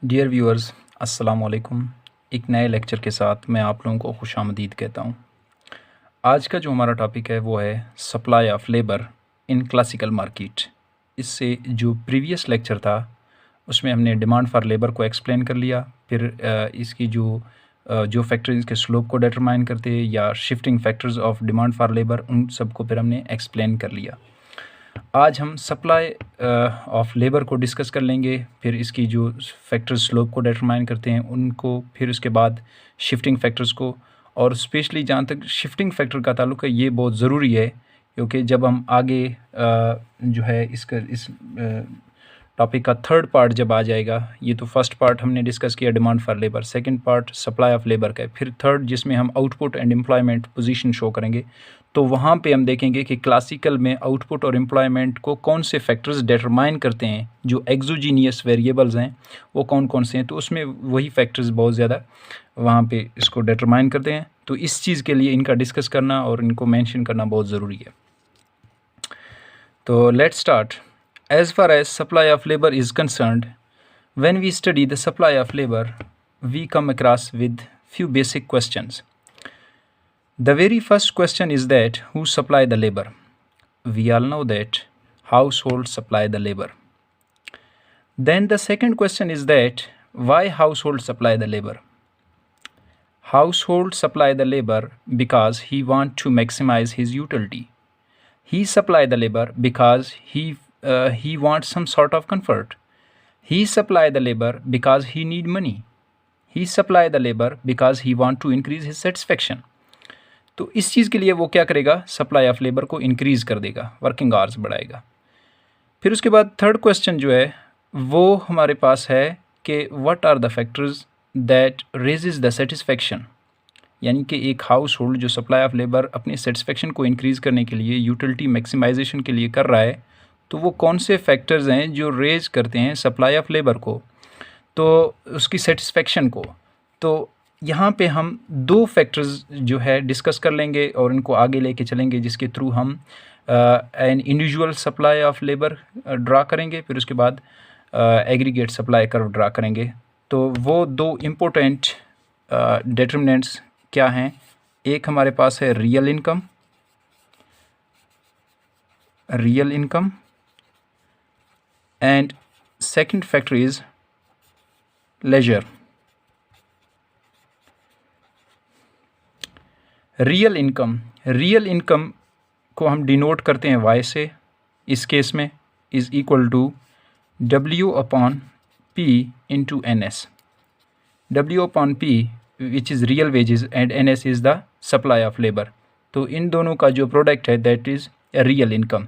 Dear viewers, अस्सलाम वालेकुम। एक नए लेक्चर के साथ मैं आप लोगों को खुशामदीद कहता हूँ। आज का जो हमारा टॉपिक है वो है supply of labour in classical market. इससे जो प्रीवियस लेक्चर था उसमें हमने डिमांड फॉर लेबर को एक्सप्लेन कर लिया। फिर इसकी जो फैक्टर इसके स्लोप को डिटरमाइन करते हैं या shifting factors of demand for labour, उन सबको फिर हमने एक्सप्लेन कर लिया। आज हम सप्लाई ऑफ लेबर को डिस्कस कर लेंगे, फिर इसकी जो फैक्टर्स स्लोप को डिटरमाइन करते हैं उनको, फिर उसके बाद शिफ्टिंग फैक्टर्स को। और स्पेशली जहाँ तक शिफ्टिंग फैक्टर का ताल्लुक है ये बहुत ज़रूरी है, क्योंकि जब हम आगे जो है इस टॉपिक का थर्ड पार्ट जब आ जाएगा, ये तो फर्स्ट पार्ट हमने डिस्कस किया demand for labour, second part supply of labour का है, फिर थर्ड जिसमें हम output and employment position show करेंगे। तो वहाँ पे हम देखेंगे कि क्लासिकल में आउटपुट और एम्प्लॉयमेंट को कौन से फैक्टर्स डिटरमाइन करते हैं, जो एक्सोजीनियस वेरिएबल्स हैं वो कौन कौन से हैं। तो उसमें वही फैक्टर्स बहुत ज़्यादा वहाँ पे इसको डिटरमाइन करते हैं। तो इस चीज़ के लिए इनका डिस्कस करना और इनको मेंशन करना बहुत ज़रूरी है। तो let's start. As far as supply of labor is concerned, when we study the supply of labor, we come across with few basic questions. The very first question is that who supply the labor? We all know that households supply the labor. Then the second question is that why households supply the labor? Households supply the labor because he want to maximize his utility. He supply the labor because he wants some sort of comfort. He supply the labor because he need money. He supply the labor because he want to increase his satisfaction. तो इस चीज़ के लिए वो क्या करेगा, supply of labour को increase कर देगा, वर्किंग आवर्स बढ़ाएगा। फिर उसके बाद थर्ड क्वेश्चन जो है वो हमारे पास है कि what are the factors that raises the satisfaction, यानी कि एक हाउस होल्ड जो सप्लाई ऑफ लेबर अपनी सेटिस्फेक्शन को इंक्रीज़ करने के लिए, यूटिलिटी मैक्सिमाइजेशन के लिए कर रहा है, तो वो कौन से फैक्टर्स हैं जो रेज करते हैं सप्लाई ऑफ लेबर को, तो उसकी सेटिस्फेक्शन को। तो यहाँ पे हम दो फैक्टर्स जो है डिस्कस कर लेंगे और इनको आगे लेके चलेंगे, जिसके थ्रू हम an individual supply of labour draw करेंगे, फिर उसके बाद एग्रीगेट सप्लाई कर्व ड्रा करेंगे। तो वो दो इम्पोर्टेंट डिटरमिनेंट्स क्या हैं, एक हमारे पास है real income and second factor is leisure. Real income को हम डिनोट करते हैं y से, इस केस में is equal to W upon P into NS। W upon P which is real wages and NS is the supply of labour. तो इन दोनों का जो प्रोडक्ट है दैट इज़ रियल इनकम।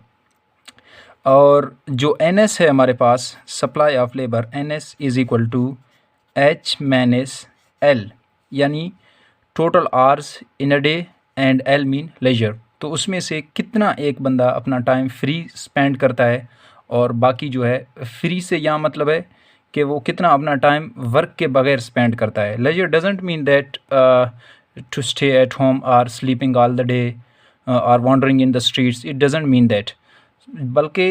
और जो NS है हमारे पास supply of labour, NS is equal to H minus L, यानी total hours in a day and L mean leisure. तो उसमें से कितना एक बंदा अपना टाइम फ्री स्पेंड करता है, और बाकी जो है फ्री से यहाँ मतलब है कि वो कितना अपना टाइम वर्क के बगैर स्पेंड करता है। Leisure doesn't mean that to stay at home और स्लीपिंग ऑल द डे और wandering in the streets, it doesn't mean that. बल्कि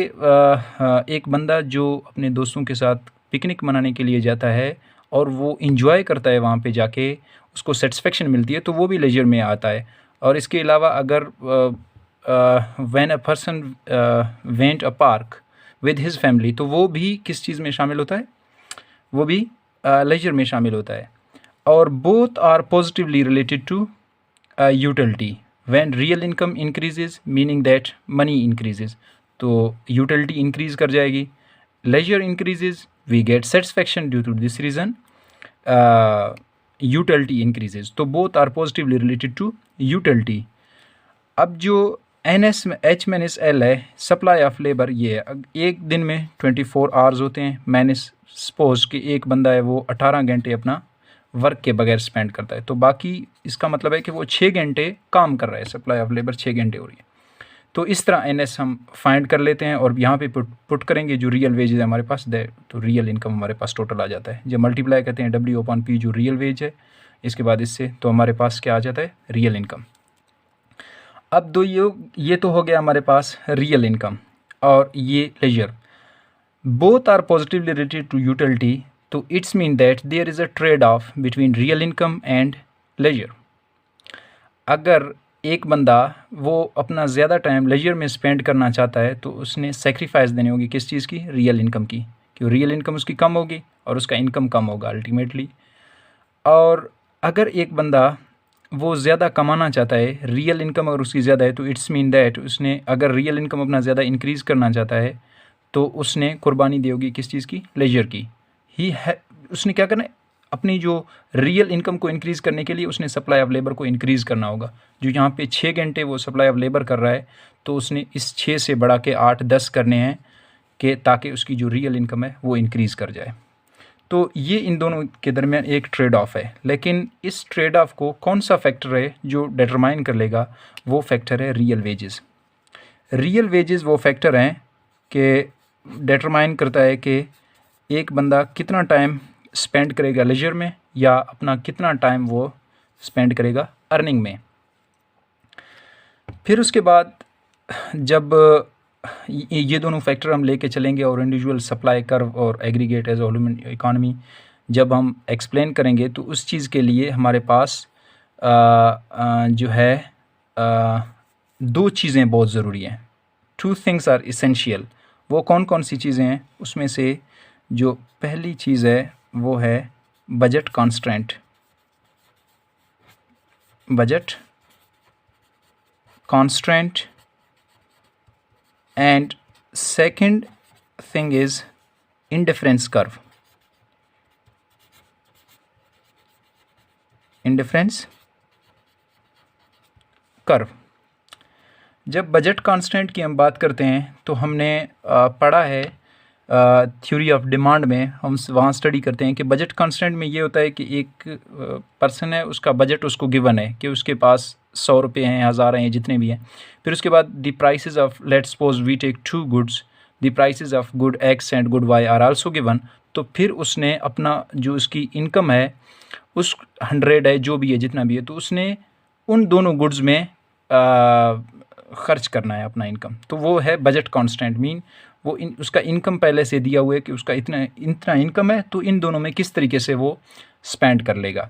एक बंदा जो अपने दोस्तों के साथ पिकनिक मनाने के लिए जाता है और वो इंजॉय करता है वहाँ पे जाके, उसको सेटिस्फेक्शन मिलती है, तो वो भी लेजर में आता है। और इसके अलावा अगर when a person went a park with his family, तो वो भी किस चीज़ में शामिल होता है, वो भी लेजर में शामिल होता है। और both are positively related to utility. When real income increases meaning that money increases, तो यूटिलिटी इंक्रीज कर जाएगी। Leisure increases, we get satisfaction due to this reason, utility increases. तो both are positively related to utility. अब जो NS में H minus L है, supply of labour, ये है एक दिन में 24 आवर्स होते हैं, माइनस सपोज कि एक बंदा है वो 18 घंटे अपना वर्क के बगैर स्पेंड करता है, तो बाकी इसका मतलब है कि वो 6 घंटे काम कर रहा है, सप्लाई ऑफ लेबर 6 घंटे हो रही है। तो इस तरह NS हम फाइंड कर लेते हैं और यहाँ पे पुट करेंगे जो रियल वेज है हमारे पास, तो रियल इनकम हमारे पास टोटल आ जाता है। जब मल्टीप्लाई करते हैं W अपॉन P जो रियल वेज है, इसके बाद इससे, तो हमारे पास क्या आ जाता है, रियल इनकम। अब दो ये तो हो गया हमारे पास रियल इनकम और ये leisure. Both are positively related to utility, तो it's mean that there is a trade off between real income and leisure. अगर एक बंदा वो अपना ज़्यादा टाइम लेजर में स्पेंड करना चाहता है तो उसने सेक्रीफाइस देनी होगी किस चीज़ की, रियल इनकम की, क्योंकि रियल इनकम उसकी कम होगी और उसका इनकम कम होगा अल्टीमेटली। और अगर एक बंदा वो ज़्यादा कमाना चाहता है, रियल इनकम अगर उसकी ज़्यादा है, तो इट्स मीन दैट उसने अगर रियल इनकम अपना ज़्यादा इंक्रीज़ करना चाहता है तो उसने कुर्बानी दी होगी किस चीज़ की, लेजर की। उसने क्या करना है, अपनी जो रियल इनकम को इंक्रीज़ करने के लिए उसने सप्लाई ऑफ लेबर को इंक्रीज़ करना होगा। जो यहाँ पे 6 घंटे वो सप्लाई ऑफ लेबर कर रहा है तो उसने इस 6 से बढ़ा के 8-10 करने हैं कि ताकि उसकी जो रियल इनकम है वो इंक्रीज़ कर जाए। तो ये इन दोनों के दरमियान एक ट्रेड ऑफ है, लेकिन इस ट्रेड ऑफ को कौन सा फैक्टर है जो डिटरमाइन कर लेगा, वो फैक्टर है रियल वेजेस। रियल वेजेस वो फैक्टर हैं कि डिटरमाइन करता है कि एक बंदा कितना टाइम स्पेंड करेगा लेजर में या अपना कितना टाइम वो स्पेंड करेगा अर्निंग में। फिर उसके बाद जब ये दोनों फैक्टर हम लेके चलेंगे और इंडिविजुअल सप्लाई कर्व और एग्रीगेट एज वॉल्यूम इकोनॉमी जब हम एक्सप्लेन करेंगे तो उस चीज़ के लिए हमारे पास जो है दो चीज़ें बहुत ज़रूरी हैं। 2 थिंग्स आर इसेंशियल। वो कौन कौन सी चीज़ें हैं, उसमें से जो पहली चीज़ है वो है budget constraint. Budget constraint and second thing is indifference curve। indifference curve। जब बजट कांस्टेंट की हम बात करते हैं तो हमने पढ़ा है थ्योरी ऑफ डिमांड में, हम वहाँ स्टडी करते हैं कि बजट कांस्टेंट में ये होता है कि एक पर्सन है, उसका बजट उसको गिवन है कि उसके पास 100 रुपये हैं, 1000 हैं, जितने भी हैं। फिर उसके बाद the prices of, let's suppose we take 2 goods, the prices of good X and good Y are also given. तो फिर उसने अपना जो उसकी इनकम है उस 100 है, जो भी है, जितना भी है, तो उसने उन दोनों गुड्स में खर्च करना है अपना इनकम। तो वो है बजट कांस्टेंट। मीन वो उसका इनकम पहले से दिया हुआ है कि उसका इतना इतना इनकम है, तो इन दोनों में किस तरीके से वो स्पेंड कर लेगा।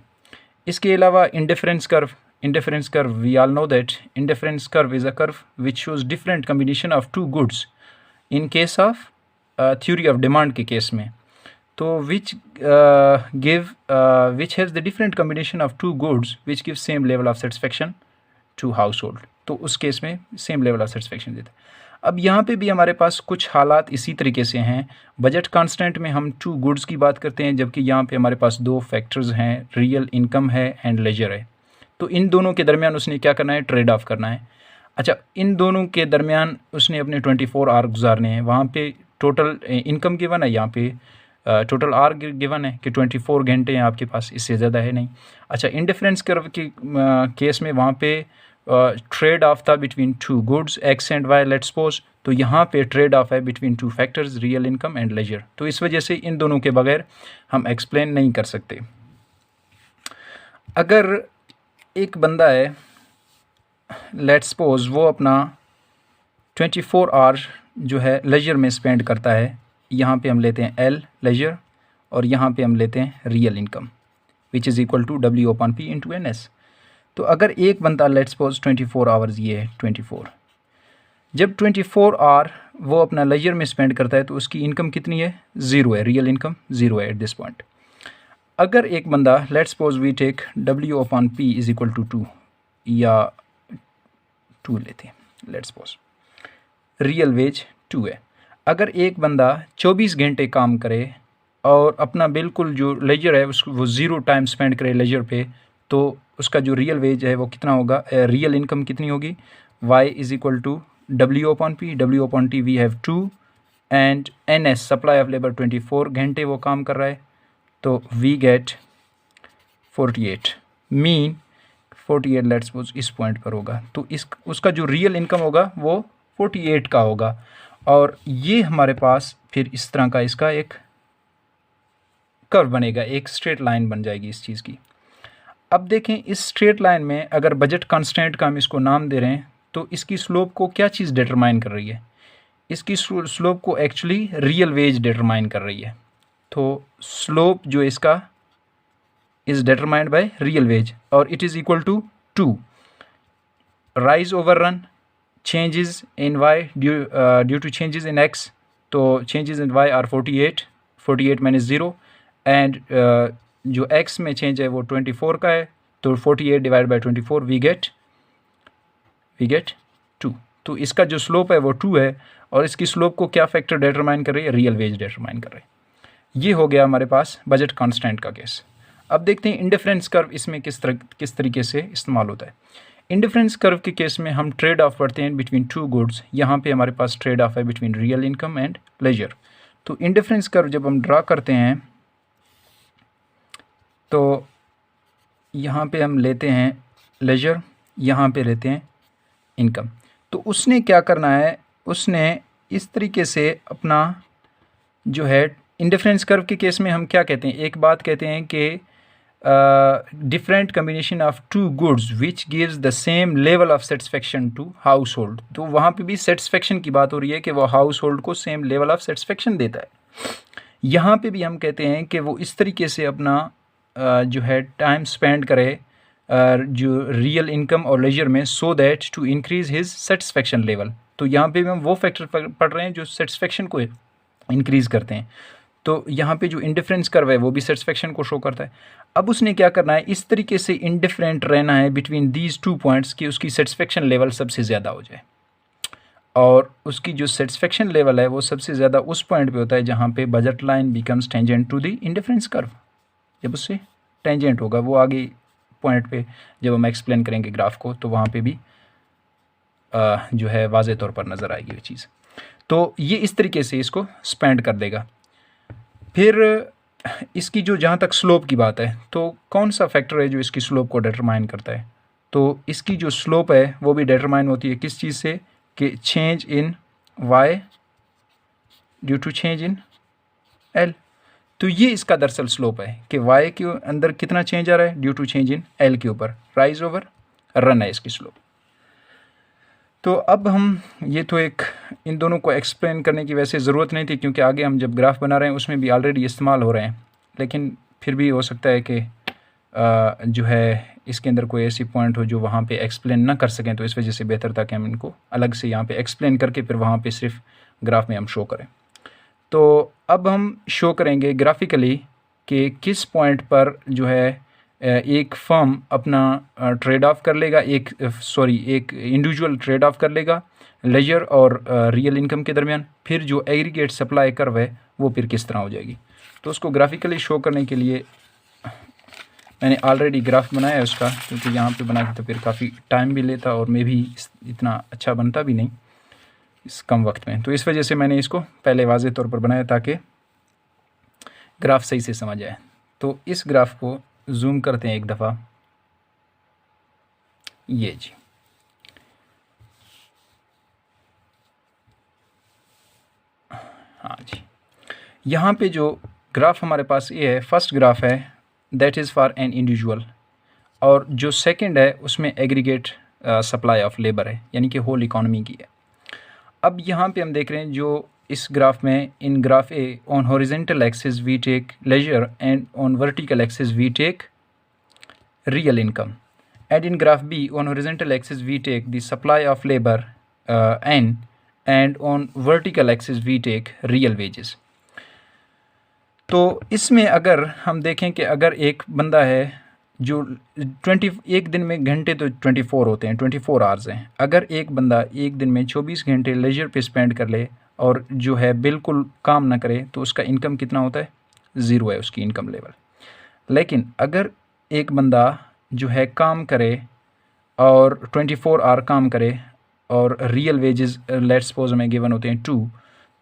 इसके अलावा indifference curve. Indifference curve, we all know that indifference curve is a curve which shows different combination of 2 goods in case of theory of demand के केस में। तो which has the different combination of 2 goods which gives same level of satisfaction to household। तो उस case में same level of satisfaction देता है। अब यहाँ पे भी हमारे पास कुछ हालात इसी तरीके से हैं। बजट कांस्टेंट में हम 2 गुड्स की बात करते हैं, जबकि यहाँ पे हमारे पास 2 फैक्टर्स हैं, रियल इनकम है एंड लेजर है। तो इन दोनों के दरमियान उसने क्या करना है, ट्रेड ऑफ करना है। अच्छा, इन दोनों के दरमियान उसने अपने 24 आवर गुजारने हैं। वहाँ पे टोटल इनकम गिवन है, यहाँ पे टोटल आवर गिवन है कि 24 घंटे हैं आपके पास, इससे ज़्यादा है नहीं। अच्छा, इंडिफरेंस कर्व के केस में वहाँ पे ट्रेड ऑफ था between 2 goods X and Y, let's suppose. तो यहाँ पे ट्रेड ऑफ है between 2 factors, real income and leisure. तो इस वजह से इन दोनों के बगैर हम एक्सप्लेन नहीं कर सकते। अगर एक बंदा है, लेट्स सपोज वो अपना 24 आवर जो है लेजर में स्पेंड करता है। यहाँ पे हम लेते हैं एल लेजर और यहाँ पे हम लेते हैं real income which is equal to W/P into NS। तो अगर एक बंदा लेट्स सपोज 24 आवर्स, ये है 24, जब 24 आवर वो अपना लेजर में स्पेंड करता है तो उसकी इनकम कितनी है, 0 है, रियल इनकम 0 है एट दिस पॉइंट। अगर एक बंदा let's suppose we take W/P is equal to 2 या 2 लेते हैं, लेट्स सपोज रियल वेज 2 है। अगर एक बंदा 24 घंटे काम करे और अपना बिल्कुल जो लेजर है उसको वो 0 टाइम स्पेंड करे लेजर पे, तो उसका जो रियल वेज है वो कितना होगा, रियल इनकम कितनी होगी, y is equal to W/P। W/T we have 2 and NS supply of labour 24 घंटे वो काम कर रहा है, तो we get 48। Mean 48 let's suppose इस पॉइंट पर होगा, तो उसका जो रियल इनकम होगा वो 48 का होगा। और ये हमारे पास फिर इस तरह का इसका एक कर्व बनेगा, एक स्ट्रेट लाइन बन जाएगी इस चीज़ की। अब देखें इस स्ट्रेट लाइन में अगर बजट कांस्टेंट का हम इसको नाम दे रहे हैं तो इसकी स्लोप को क्या चीज़ डिटरमाइन कर रही है, इसकी स्लोप को एक्चुअली रियल वेज डिटरमाइन कर रही है। तो स्लोप जो इसका is determined by real wage और it is equal to 2. Rise over run, changes in y due to changes in x, तो changes in y are 48 minus 0 and जो x में change है वो 24 का है, तो 48 divided by 24 we get 2. तो इसका जो स्लोप है वो 2 है और इसकी स्लोप को क्या फैक्टर डिटरमाइन कर रही है? रियल वेज डिटरमाइन कर रही है. ये हो गया हमारे पास बजट कांस्टेंट का केस. अब देखते हैं इंडिफरेंस कर्व इसमें किस तरीके से इस्तेमाल होता है. इंडिफरेंस कर्व के केस में हम ट्रेड ऑफ पढ़ते हैं बिटवीन टू गुड्स. यहाँ पे हमारे पास ट्रेड ऑफ है between real income and leisure. तो इंडिफरेंस कर्व जब हम ड्रा करते हैं तो यहाँ पे हम लेते हैं लेजर, यहाँ पे लेते हैं इनकम. तो उसने क्या करना है, उसने इस तरीके से अपना जो है इंडिफरेंस कर्व के केस में हम क्या कहते हैं, एक बात कहते हैं कि different combination of two goods which gives the same level of satisfaction to household. तो वहाँ पे भी सेटिस्फेक्शन की बात हो रही है कि वो हाउस होल्ड को सेम लेवल ऑफ सेटिस्फेक्शन देता है. यहाँ पे भी हम कहते हैं कि वो इस तरीके से अपना जो है टाइम स्पेंड करे जो रियल इनकम और लेजर में, so that to increase his satisfaction level. तो यहाँ पे भी हम वो फैक्टर पढ़ रहे हैं जो सेटिस्फेक्शन को इंक्रीज़ करते हैं. तो यहाँ पे जो इंडिफरेंस कर्व है वो भी सेटिस्फेक्शन को शो करता है. अब उसने क्या करना है, इस तरीके से इंडिफरेंट रहना है बिटवीन दीज 2 पॉइंट्स कि उसकी सेटिस्फेक्शन लेवल सबसे ज़्यादा हो जाए. और उसकी जो सेटिस्फेक्शन लेवल है वो सबसे ज़्यादा उस पॉइंट पे होता है जहाँ पे budget line becomes tangent to the indifference curve. जब उससे टेंजेंट होगा वो आगे पॉइंट पे जब हम एक्सप्लेन करेंगे ग्राफ को तो वहाँ पे भी जो है वाज़े तौर पर नज़र आएगी वो चीज़. तो ये इस तरीके से इसको स्पेंड कर देगा. फिर इसकी जो जहाँ तक स्लोप की बात है तो कौन सा फैक्टर है जो इसकी स्लोप को डिटरमाइन करता है, तो इसकी जो स्लोप है वो भी डिटरमाइन होती है किस चीज़ से, कि change in y due to change in l. तो ये इसका दरअसल स्लोप है कि y के अंदर कितना चेंज आ रहा है due to change in l के ऊपर, राइज ओवर रन है इसकी स्लोप. तो अब हम ये तो एक इन दोनों को एक्सप्लेन करने की वैसे ज़रूरत नहीं थी क्योंकि आगे हम जब ग्राफ बना रहे हैं उसमें भी ऑलरेडी इस्तेमाल हो रहे हैं, लेकिन फिर भी हो सकता है कि जो है इसके अंदर कोई ऐसी पॉइंट हो जो वहाँ पे एक्सप्लेन ना कर सकें, तो इस वजह से बेहतर था कि हम इनको अलग से यहाँ पे एक्सप्लेन करके फिर वहाँ पे सिर्फ ग्राफ में हम शो करें. तो अब हम शो करेंगे ग्राफिकली कि किस पॉइंट पर जो है एक फर्म अपना ट्रेड ऑफ कर लेगा, एक इंडिविजुअल ट्रेड ऑफ कर लेगा लेजर और रियल इनकम के दरमियान. फिर जो एग्रीगेट सप्लाई कर्व है वो फिर किस तरह हो जाएगी. तो उसको ग्राफिकली शो करने के लिए मैंने ऑलरेडी ग्राफ बनाया है उसका, क्योंकि यहाँ पे बना के तो फिर काफ़ी टाइम भी लेता और मे भी इतना अच्छा बनता भी नहीं इस कम वक्त में. तो इस वजह से मैंने इसको पहले वाज़े तौर पर बनाया ताकि ग्राफ सही से समझ आए. तो इस ग्राफ को जूम करते हैं एक दफ़ा. ये जी, हाँ जी, यहाँ पे जो ग्राफ हमारे पास ये है, फर्स्ट ग्राफ है that is for an individual, और जो सेकंड है उसमें एग्रीगेट सप्लाई ऑफ लेबर है, यानी कि होल इकोनॉमी की है. अब यहाँ पे हम देख रहे हैं जो इस ग्राफ में, in graph A on horizontal axis we take leisure and on vertical axis we take real income, and in graph B on horizontal axis we take the supply of labour N, and on vertical axis we take real wages. तो इसमें अगर हम देखें कि अगर एक बंदा है जो एक दिन में घंटे तो 24 होते हैं, 24 आवर्स हैं, अगर एक बंदा एक दिन में 24 घंटे लेजर पे स्पेंड कर ले और जो है बिल्कुल काम ना करे तो उसका इनकम कितना होता है, 0 है उसकी इनकम लेवल. लेकिन अगर एक बंदा जो है काम करे और 24 आवर काम करे और रियल वेजेस लेट्स सपोज हमें गिवन होते हैं 2,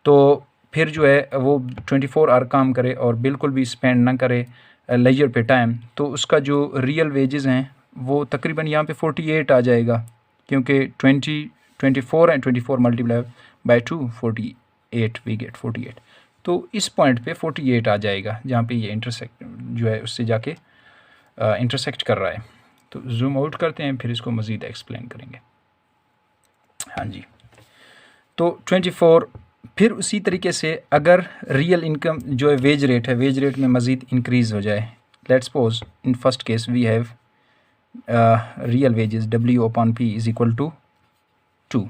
तो फिर जो है वो 24 आवर काम करे और बिल्कुल भी स्पेंड ना करे लेजर पे टाइम, तो उसका जो रियल वेजेस हैं वो तकरीबन यहाँ पे 48 आ जाएगा, क्योंकि 24 and 24 multiply by 2 48 we get 48. तो इस पॉइंट पे 48 आ जाएगा जहाँ पे ये इंटरसेक्ट जो है उससे जाके इंटरसेक्ट कर रहा है. तो जूम आउट करते हैं, फिर इसको मज़ीद एक्सप्लेन करेंगे. हाँ जी, तो 24 फिर उसी तरीके से अगर रियल इनकम जो है वेज रेट है, वेज रेट में मज़ीद इंक्रीज़ हो जाए, let's suppose in first case we have real wages W/P is equal to 2।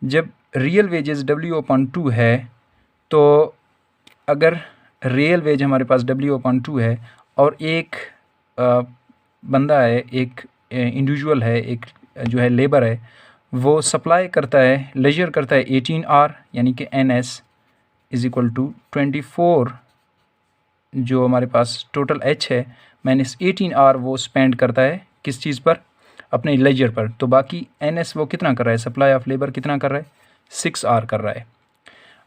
जब रियल वेजेस W/2 है तो अगर रियल वेज हमारे पास W/2 है और एक बंदा है, एक इंडिविजुअल है, एक जो है लेबर है, वो सप्लाई करता है, लेजर करता है 18 आवर, यानी कि NS इज़ इक्वल टू 24 जो हमारे पास टोटल H है माइनस 18 आवर वो स्पेंड करता है किस चीज़ पर, अपने लेजर पर। तो बाकी NS वो कितना कर रहा है, सप्लाई ऑफ लेबर कितना कर रहा है, 6 आवर कर रहा है।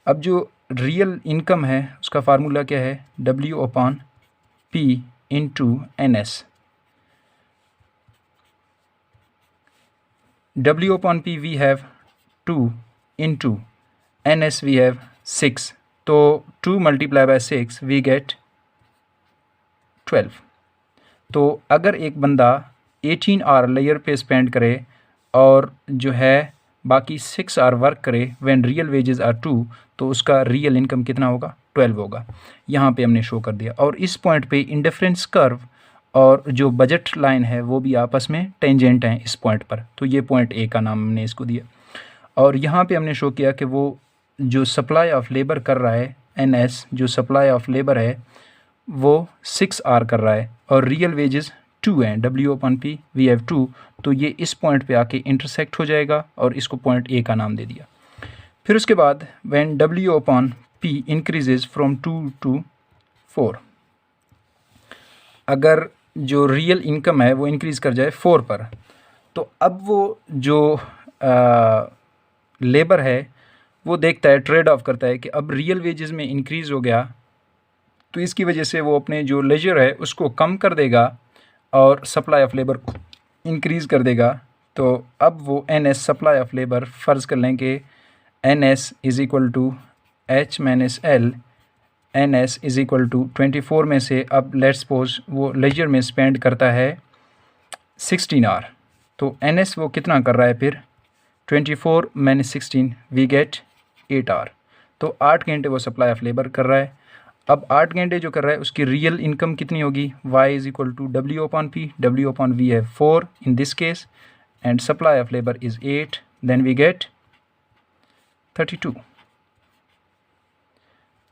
अब जो रियल इनकम है उसका फार्मूला क्या है, W/P into NS। W/P we have 2 into NS we have 6, तो 2 मल्टीप्लाई बाय 6 वी गेट 12। तो अगर एक बंदा 18 आवर लेयर पे स्पेंड करे और जो है बाकी 6 आवर वर्क करे व्हेन रियल वेजेस आर 2, तो उसका रियल इनकम कितना होगा, 12 होगा। यहाँ पे हमने शो कर दिया। और इस पॉइंट पे इंडिफरेंस कर्व और जो बजट लाइन है वो भी आपस में टेंजेंट हैं इस पॉइंट पर, तो ये पॉइंट ए का नाम हमने इसको दिया। और यहाँ पे हमने शो किया कि वो जो सप्लाई ऑफ लेबर कर रहा है NS, जो सप्लाई ऑफ लेबर है वो 6 आवर कर रहा है और रियल वेजेस 2 हैं, W/P वी हैव 2, तो ये इस पॉइंट पे आके इंटरसेक्ट हो जाएगा और इसको पॉइंट ए का नाम दे दिया। फिर उसके बाद when W/P increases from 2 to 4, अगर जो रियल इनकम है वो इंक्रीज़ कर जाए 4 पर, तो अब वो जो लेबर है वो देखता है, ट्रेड ऑफ करता है कि अब रियल वेजेस में इंक्रीज़ हो गया तो इसकी वजह से वो अपने जो लेजर है उसको कम कर देगा और सप्लाई ऑफ लेबर इंक्रीज़ कर देगा। तो अब वो NS सप्लाई ऑफ लेबर फ़र्ज़ कर लें कि NS is equal to H minus L, NS is equal to 24 में से अब लेट्स सपोज वो लेजर में स्पेंड करता है 16 आवर, तो NS वो कितना कर रहा है फिर, 24 माइनस 16 वी गेट 8 आवर, तो 8 घंटे वो सप्लाई ऑफ लेबर कर रहा है। अब 8 घंटे जो कर रहा है उसकी रियल इनकम कितनी होगी, Y is equal to W/P, W/V है 4 in this case and supply of labour is 8, then we get 32।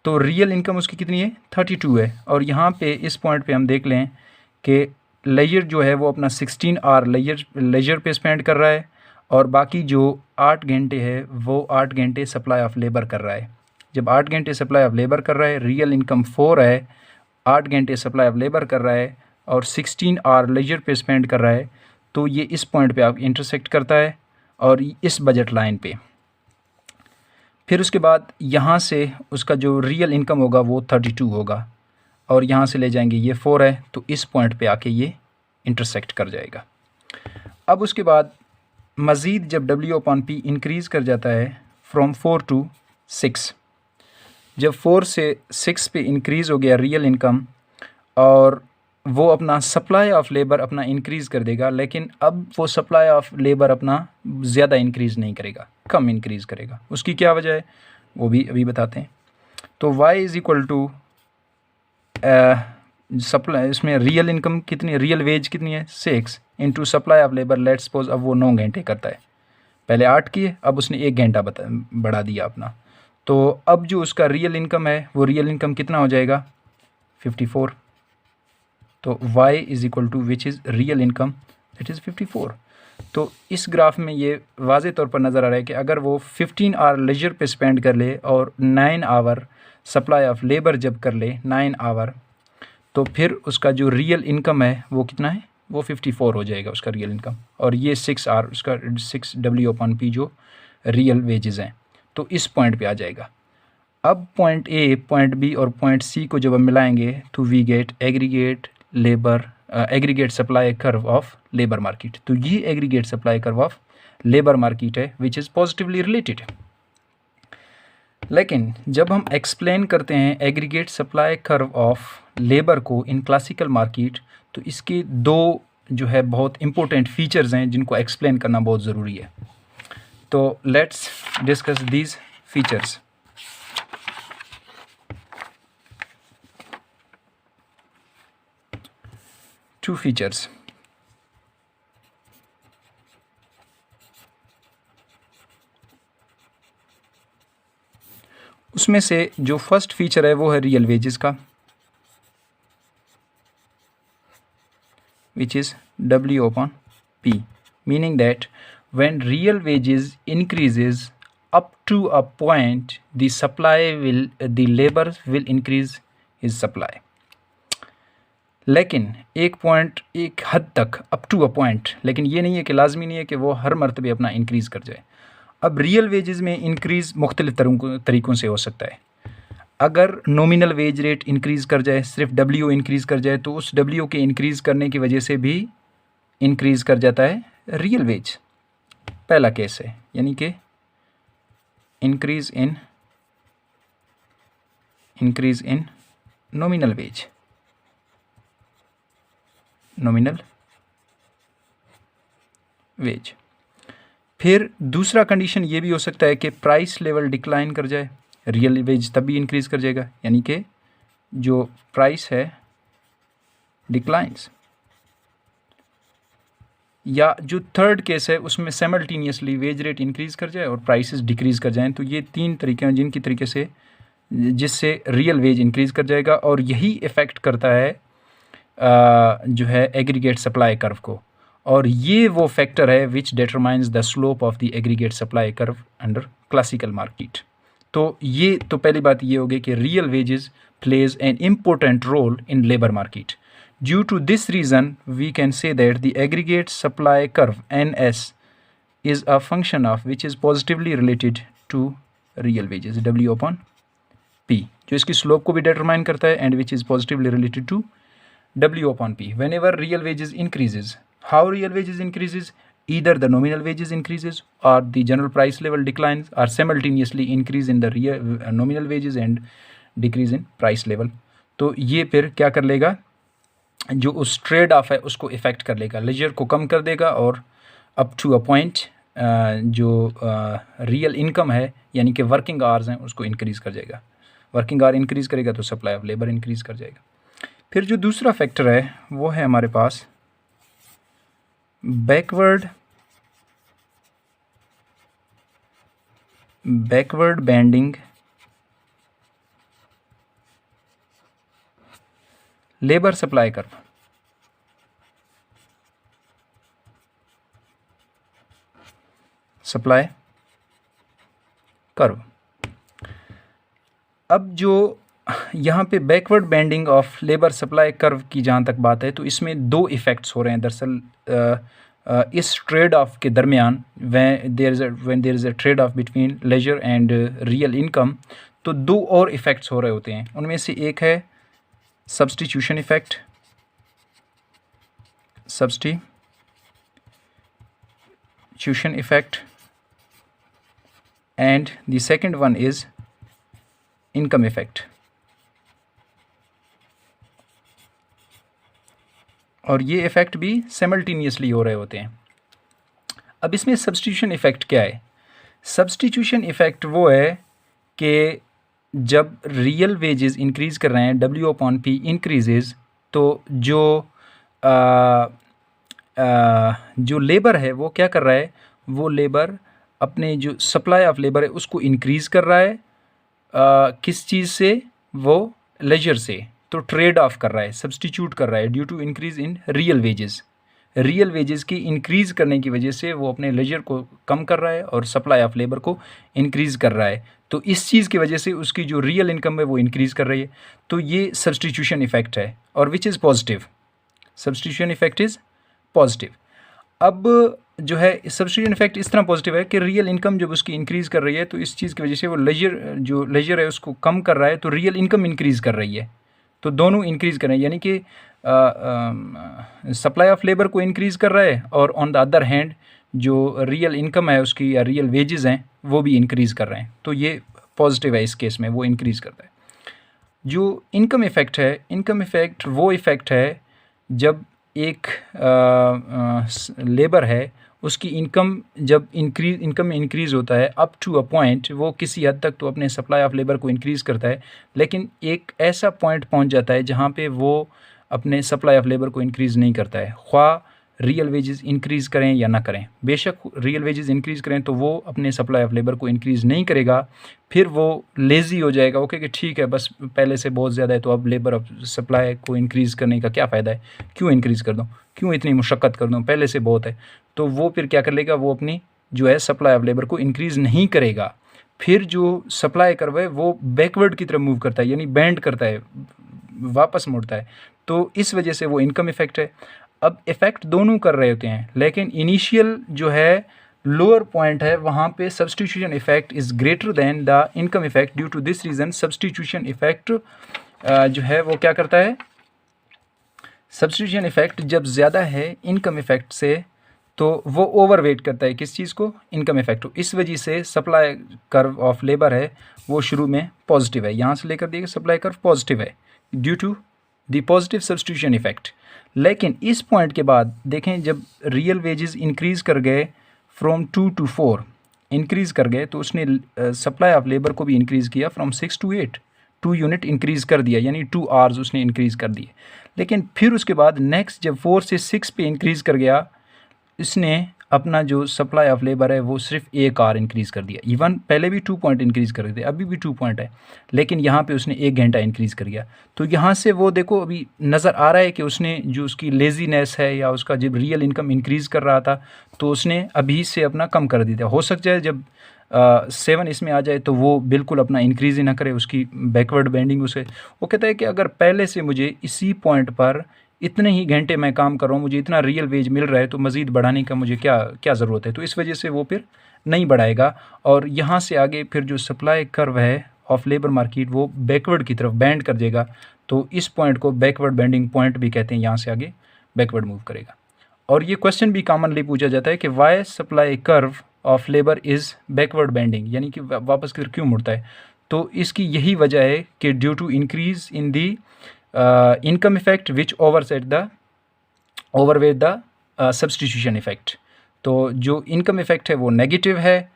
तो रियल इनकम उसकी कितनी है, 32 है। और यहाँ पे इस पॉइंट पे हम देख लें कि लेजर जो है वो अपना 16 आवर लेजर पे स्पेंड कर रहा है और बाकी जो 8 घंटे है वो 8 घंटे सप्लाई ऑफ लेबर कर रहा है। जब 8 घंटे सप्लाई ऑफ लेबर कर रहा है, रियल इनकम 4 है, 8 घंटे सप्लाई ऑफ लेबर कर रहा है और 16 आवर लेजर पे स्पेंड कर रहा है, तो ये इस पॉइंट पे आप इंटरसेक्ट करता है और इस बजट लाइन पे। फिर उसके बाद यहाँ से उसका जो रियल इनकम होगा वो 32 होगा और यहाँ से ले जाएंगे ये 4 है, तो इस पॉइंट पे आके ये इंटरसेक्ट कर जाएगा। अब उसके बाद मज़ीद जब W/P इंक्रीज़ कर जाता है फ्रॉम 4 to 6, जब 4 से 6 पे इंक्रीज़ हो गया रियल इनकम और वो अपना सप्लाई ऑफ लेबर अपना इंक्रीज़ कर देगा, लेकिन अब वो सप्लाई ऑफ लेबर अपना ज़्यादा इंक्रीज़ नहीं करेगा, कम इंक्रीज़ करेगा। उसकी क्या वजह है वो भी अभी बताते हैं। तो Y is equal to supply, इसमें रियल इनकम कितनी, रियल वेज कितनी है 6 into supply of labour, let's suppose अब वो 9 घंटे करता है, पहले 8 किए अब उसने 1 घंटा बढ़ा दिया अपना, तो अब जो उसका रियल इनकम है वो रियल इनकम कितना हो जाएगा 54। तो Y is equal to which is real income that is 54। तो इस ग्राफ में ये वाज़े तौर पर नज़र आ रहा है कि अगर वो 15 आवर लेजर पे स्पेंड कर ले और 9 आवर सप्लाई ऑफ लेबर जब कर ले 9 आवर, तो फिर उसका जो रियल इनकम है वो कितना है, वो 54 हो जाएगा उसका रियल इनकम, और ये 6 आवर उसका 6 W/P जो रियल वेजेस हैं, तो इस पॉइंट पे आ जाएगा। अब पॉइंट ए, पॉइंट बी और पॉइंट सी को जब हम मिलाएंगे तो we get aggregate labour aggregate supply curve of labour market. तो ये aggregate supply curve of labour market है विच इज़ पॉजिटिवली रिलेटेड। लेकिन जब हम एक्सप्लेन करते हैं aggregate supply curve of labour को इन क्लासिकल मार्केट, तो इसके दो जो है बहुत इंपॉर्टेंट फीचर्स हैं जिनको एक्सप्लेन करना बहुत ज़रूरी है। तो let's discuss these features. Two features. उसमें से जो फर्स्ट फीचर है वो है रियल वेजेस का, which is W upon P, meaning that when real wages increases up to a point, the labor will increase his supply. लेकिन एक हद तक, अप टू अ पॉइंट, लेकिन ये नहीं है कि लाजमी नहीं है कि वो हर मरतबे अपना इंक्रीज़ कर जाए। अब रियल वेजेस में इंक्रीज़ मुख्तलिफ तरीक़ों से हो सकता है। अगर नॉमिनल वेज रेट इंक्रीज़ कर जाए, सिर्फ डब्ल्यू इंक्रीज़ कर जाए, तो उस डब्ल्यू के इंक्रीज़ करने की वजह से भी इंक्रीज़ कर जाता है रियल वेज। पहला केस है, यानी कि इंक्रीज़ इन नॉमिनल वेज। फिर दूसरा कंडीशन ये भी हो सकता है कि प्राइस लेवल डिक्लाइन कर जाए, रियल वेज तब भी इंक्रीज़ कर जाएगा, यानी कि जो प्राइस है डिक्लाइंस। या जो थर्ड केस है उसमें साइमल्टेनियसली वेज रेट इंक्रीज़ कर जाए और प्राइसेस डिक्रीज़ कर जाएं। तो ये तीन तरीके हैं जिनकी तरीके से जिससे रियल वेज इंक्रीज़ कर जाएगा, और यही इफ़ेक्ट करता है जो है एग्रीगेट सप्लाई कर्व को। और ये वो फैक्टर है which determines the slope of the aggregate supply curve under classical market. तो ये तो पहली बात ये होगी कि real wages plays an important role in labour market. Due to this reason, we can say that the aggregate supply curve NS is a function of which is positively related to real wages W upon P, जो इसकी slope को भी determine करता है and which is positively related to W upon P. Whenever real wages increases, how real wages increases? Either the nominal wages increases or the general price level declines, or simultaneously increase in the real nominal wages and decrease in price level. तो ये फिर क्या कर लेगा, जो उस trade off है उसको इफ़ेक्ट कर लेगा, लेजर को कम कर देगा, और अप टू अ पॉइंट जो रियल इनकम है यानी कि वर्किंग आवर्स हैं उसको इंक्रीज़ कर जाएगा। वर्किंग आवर इंक्रीज़ करेगा तो सप्लाई ऑफ लेबर इंक्रीज़ कर जाएगा। फिर जो दूसरा फैक्टर है वो है हमारे पास backward bending labour supply curve. Supply curve. अब जो यहाँ पे backward bending of labour supply curve की जहाँ तक बात है, तो इसमें दो इफ़ेक्ट्स हो रहे हैं दरअसल इस ट्रेड ऑफ के दरमियान। When there is a trade off between leisure and real income, तो दो और इफ़ेक्ट्स हो रहे होते हैं। उनमें से एक है substitution effect, and the second one is income effect। और ये इफ़ेक्ट भी साइमल्टेनियसली हो रहे होते हैं। अब इसमें सब्स्टिट्यूशन इफ़ेक्ट क्या है? सब्स्टिट्यूशन इफ़ेक्ट वो है कि जब रियल वेजेस इंक्रीज़ कर रहे हैं, W अपॉन P इंक्रीजेज़, तो जो लेबर है वो क्या कर रहा है, वो लेबर अपने जो सप्लाई ऑफ लेबर है उसको इंक्रीज़ कर रहा है। किस चीज़ से? वो लेजर से। तो ट्रेड ऑफ कर रहा है, सब्स्टिट्यूट कर रहा है due to increase in real wages. Real wages की इंक्रीज़ करने की वजह से वो अपने लेजर को कम कर रहा है और सप्लाई ऑफ लेबर को इंक्रीज़ कर रहा है। तो इस चीज़ की वजह से उसकी जो रियल इनकम है वो इंक्रीज़ कर रही है। तो ये सब्स्टिट्यूशन इफ़ेक्ट है, और which is positive. Substitution effect is positive. अब जो है सब्स्टिट्यूशन इफ़ेक्ट इस तरह पॉजिटिव है कि रियल इनकम जब उसकी इंक्रीज़ कर रही है, तो इस चीज़ की वजह से वो लेजर है उसको कम कर रहा है, तो रियल इनकम इंक्रीज़ कर रही है। तो दोनों इंक्रीज़ कर रहे हैं, यानी कि सप्लाई ऑफ लेबर को इंक्रीज़ कर रहा है, और ऑन द अदर हैंड जो रियल इनकम है उसकी या रियल वेजेस हैं वो भी इंक्रीज़ कर रहे हैं। तो ये पॉजिटिव है, इस केस में वो इंक्रीज़ करता है। जो इनकम इफ़ेक्ट है, इनकम इफ़ेक्ट वो इफ़ेक्ट है जब एक लेबर है उसकी इनकम जब इनकम में इंक्रीज़ होता है अप टू अ पॉइंट, वो किसी हद तक तो अपने सप्लाई ऑफ लेबर को इंक्रीज़ करता है, लेकिन एक ऐसा पॉइंट पहुंच जाता है जहां पे वो अपने सप्लाई ऑफ लेबर को इंक्रीज़ नहीं करता है, ख्वाह रियल वेजेस इंक्रीज़ करें या ना करें। बेशक रियल वेजेस इंक्रीज़ करें तो वो अपने सप्लाई ऑफ लेबर को इंक्रीज़ नहीं करेगा, फिर वो लेज़ी हो जाएगा। ओके कि ठीक है, बस पहले से बहुत ज़्यादा है तो अब लेबर सप्लाई को इंक्रीज़ करने का क्या फ़ायदा है, क्यों इंक्रीज़ कर दूँ, क्यों इतनी मुशक्क़त कर दूँ, पहले से बहुत है। तो वो फिर क्या कर लेगा, वो अपनी जो है सप्लाई ऑफ लेबर को इंक्रीज़ नहीं करेगा। फिर जो सप्लाई कर्व है वो बैकवर्ड की तरफ मूव करता है, यानी बैंड करता है, वापस मुड़ता है। तो इस वजह से वो इनकम इफ़ेक्ट है। अब इफ़ेक्ट दोनों कर रहे होते हैं, लेकिन इनिशियल जो है लोअर पॉइंट है वहाँ पे substitution effect is greater than the income effect. Due to this reason substitution effect जो है वो क्या करता है, सब्सटीट्यूशन इफ़ेक्ट जब ज़्यादा है इनकम इफ़ेक्ट से तो वो ओवरवेट करता है किस चीज़ को, इनकम इफ़ेक्ट को। इस वजह से सप्लाई कर्व ऑफ लेबर है वो शुरू में पॉजिटिव है, यहाँ से लेकर देखिए सप्लाई कर्व पॉजिटिव है due to the positive substitution effect. लेकिन इस पॉइंट के बाद देखें जब रियल वेजेस इंक्रीज़ कर गए फ्रॉम 2 to 4 इंक्रीज़ कर गए, तो उसने सप्लाई ऑफ लेबर को भी इंक्रीज़ किया फ्रॉम 6 to 8, 2 यूनिट इंक्रीज़ कर दिया, यानी 2 आवर्स उसने इंक्रीज़ कर दिए। लेकिन फिर उसके बाद नेक्स्ट जब 4 से 6 पे इंक्रीज़ कर गया, इसने अपना जो सप्लाई ऑफ लेबर है वो सिर्फ 1 आवर इंक्रीज़ कर दिया। इवन पहले भी 2 पॉइंट इंक्रीज़ कर दिए, अभी भी 2 पॉइंट है, लेकिन यहाँ पे उसने 1 घंटा इंक्रीज़ कर दिया। तो यहाँ से वो देखो अभी नज़र आ रहा है कि उसने जो उसकी लेज़ीनेस है या उसका जब रियल इनकम इंक्रीज़ कर रहा था तो उसने अभी से अपना कम कर दिया। हो सकता है जब 7 इसमें आ जाए तो वो बिल्कुल अपना इंक्रीज़ ही ना करे, उसकी बैकवर्ड बेंडिंग उसे। वो कहता है कि अगर पहले से मुझे इसी पॉइंट पर इतने ही घंटे मैं काम कर रहा हूँ, मुझे इतना रियल वेज मिल रहा है, तो मज़ीद बढ़ाने का मुझे क्या क्या ज़रूरत है। तो इस वजह से वो फिर नहीं बढ़ाएगा, और यहाँ से आगे फिर जो सप्लाई कर्व है ऑफ लेबर मार्केट वो बैकवर्ड की तरफ बैंड कर देगा। तो इस पॉइंट को बैकवर्ड बेंडिंग पॉइंट भी कहते हैं, यहाँ से आगे बैकवर्ड मूव करेगा। और ये क्वेश्चन भी कॉमनली पूछा जाता है कि why supply curve of labour is backward bending, यानी कि वापस की तरफ क्यों मुड़ता है। तो इसकी यही वजह है कि due to increase in the income effect which overweight the substitution effect. तो जो इनकम इफेक्ट है वो नेगेटिव है,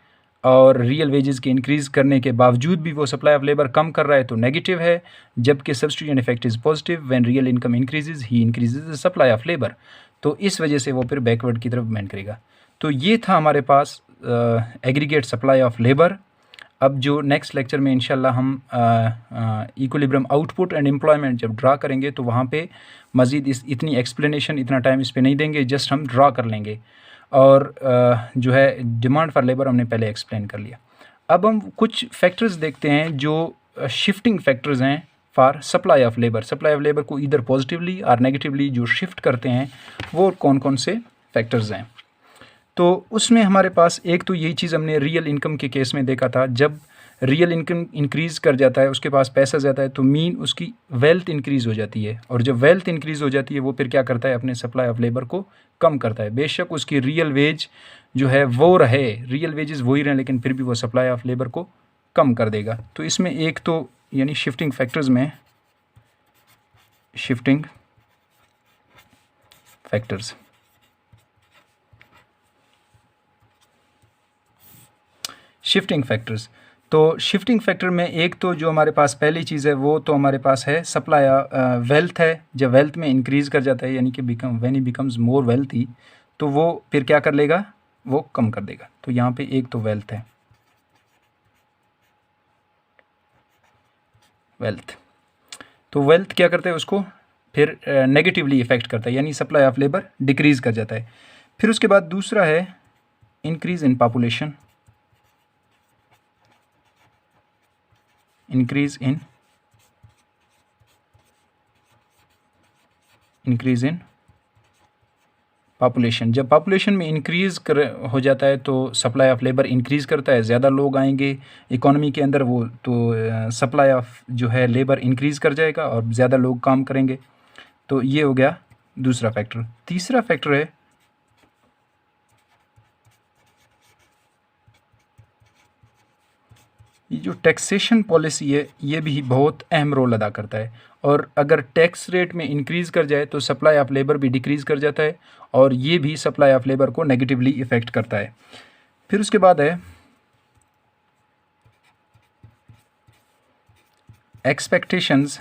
और रियल वेजेस के इंक्रीज़ करने के बावजूद भी वो सप्लाई ऑफ लेबर कम कर रहा है तो नेगेटिव है, जबकि substitution effect is positive, when real income increases he increases the supply of labour. तो इस वजह से वो फिर बैकवर्ड की तरफ मेंट करेगा। तो ये था हमारे पास एग्रीगेट सप्लाई ऑफ लेबर। अब जो नेक्स्ट लेक्चर में इंशाल्लाह हम इक्विलिब्रियम आउटपुट एंड एम्प्लॉयमेंट जब ड्रा करेंगे तो वहाँ पे मज़ीद इतनी एक्सप्लेनेशन इतना टाइम इस पे नहीं देंगे, जस्ट हम ड्रा कर लेंगे। और जो है डिमांड फॉर लेबर हमने पहले एक्सप्लेन कर लिया। अब हम कुछ फैक्टर्स देखते हैं जो शिफ्टिंग फैक्टर्स हैं for supply of labour. Supply of labour को इधर पॉजिटिवली और नेगेटिवली जो शिफ्ट करते हैं वो कौन कौन से फैक्टर्स हैं। तो उसमें हमारे पास एक तो यही चीज़ हमने रियल इनकम के केस में देखा था, जब रियल इनकम इंक्रीज़ कर जाता है, उसके पास पैसा ज़्यादा है, तो मीन उसकी वेल्थ इंक्रीज़ हो जाती है, और जब वेल्थ इंक्रीज़ हो जाती है वो फिर क्या करता है, अपने सप्लाई ऑफ लेबर को कम करता है। बेशक उसकी रियल वेज जो है वो रहे, रियल वेजेस वही रहें, लेकिन फिर भी वो सप्लाई ऑफ लेबर को कम कर देगा। तो इसमें एक तो यानी शिफ्टिंग फैक्टर्स में शिफ्टिंग फैक्टर्स, शिफ्टिंग फैक्टर्स। तो शिफ्टिंग फैक्टर में एक तो जो हमारे पास पहली चीज़ है वो तो हमारे पास है सप्लाई वेल्थ है। जब वेल्थ में इंक्रीज़ कर जाता है, यानी कि when he becomes more wealthy, तो वो फिर क्या कर लेगा, वो कम कर देगा। तो यहाँ पे एक तो वेल्थ है, वेल्थ। तो वेल्थ क्या करता है, उसको फिर नेगेटिवली इफेक्ट करता है, यानी सप्लाई ऑफ लेबर डिक्रीज़ कर जाता है। फिर उसके बाद दूसरा है increase in population, increase in population. जब पॉपुलेशन में इंक्रीज़ हो जाता है तो सप्लाई ऑफ लेबर इंक्रीज़ करता है, ज़्यादा लोग आएंगे इकोनॉमी के अंदर, वो तो सप्लाई ऑफ जो है लेबर इंक्रीज़ कर जाएगा और ज़्यादा लोग काम करेंगे। तो ये हो गया दूसरा फैक्टर। तीसरा फैक्टर है ये जो टैक्सेशन पॉलिसी है, ये भी बहुत अहम रोल अदा करता है। और अगर टैक्स रेट में इंक्रीज़ कर जाए तो सप्लाई ऑफ लेबर भी डिक्रीज़ कर जाता है और ये भी सप्लाई ऑफ लेबर को नेगेटिवली इफ़ेक्ट करता है। फिर उसके बाद है expectations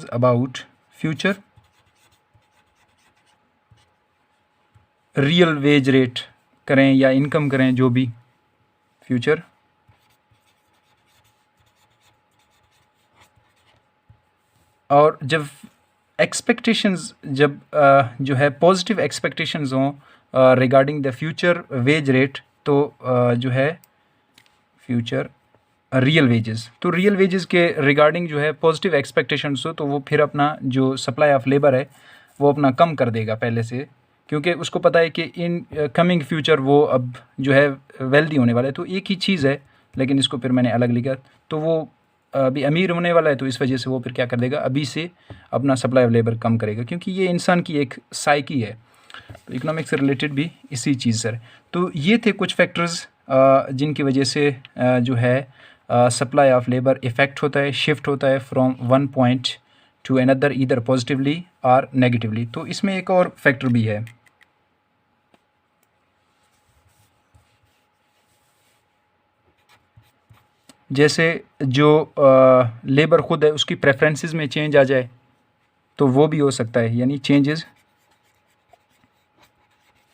about future real wage rate करें या इनकम करें, जो भी फ्यूचर और जब एक्सपेक्टेशंस जो है पॉजिटिव एक्सपेक्टेशंस हों regarding the future wage rate, तो जो है फ्यूचर रियल वेजेस, तो रियल वेजेस के रिगार्डिंग जो है पॉजिटिव एक्सपेक्टेशंस हो तो वो फिर अपना जो सप्लाई ऑफ लेबर है वो अपना कम कर देगा पहले से, क्योंकि उसको पता है कि इन कमिंग फ्यूचर वो अब जो है वेल्दी होने वाला है। तो एक ही चीज़ है लेकिन इसको फिर मैंने अलग लिखा, तो वो अभी अमीर होने वाला है तो इस वजह से वो फिर क्या कर देगा, अभी से अपना सप्लाई ऑफ लेबर कम करेगा, क्योंकि ये इंसान की एक साइकी है। तो इकोनॉमिक्स से रिलेटेड भी इसी चीज़ से। तो ये थे कुछ फैक्टर्स जिनकी वजह से जो है सप्लाई ऑफ लेबर इफ़ेक्ट होता है, शिफ्ट होता है from one point two another either positively और नेगेटिवली। तो इसमें एक और फैक्टर भी है, जैसे जो लेबर खुद है उसकी प्रेफरेंसेस में चेंज आ जाए तो वो भी हो सकता है, यानी changes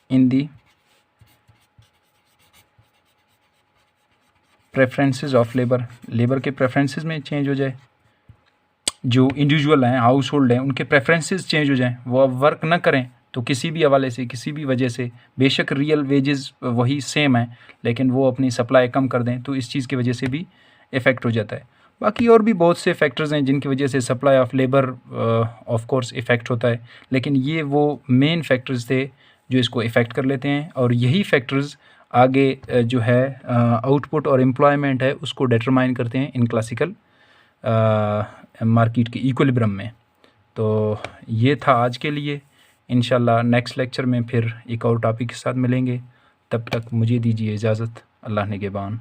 in the preferences of labour के प्रेफरेंसेस में चेंज हो जाए, जो इंडिविजुअल हैं, हाउस होल्ड हैं, उनके प्रेफरेंसेस चेंज हो जाएं, वो अब वर्क ना करें तो किसी भी हवाले से, किसी भी वजह से, बेशक रियल वेजेस वही सेम है लेकिन वो अपनी सप्लाई कम कर दें, तो इस चीज़ की वजह से भी इफ़ेक्ट हो जाता है। बाकी और भी बहुत से फैक्टर्स हैं जिनकी वजह से supply of labour of course effect होता है, लेकिन ये वो मेन फैक्टर्स थे जो इसको इफ़ेक्ट कर लेते हैं और यही फैक्टर्स आगे जो है आउटपुट और एम्प्लॉयमेंट है उसको डिटरमाइन करते हैं इन क्लासिकल मार्केट के इक्विलिब्रियम में। तो ये था आज के लिए, इंशाल्लाह नेक्स्ट लेक्चर में फिर एक और टॉपिक के साथ मिलेंगे। तब तक मुझे दीजिए इजाज़त। अल्लाह निगहबान।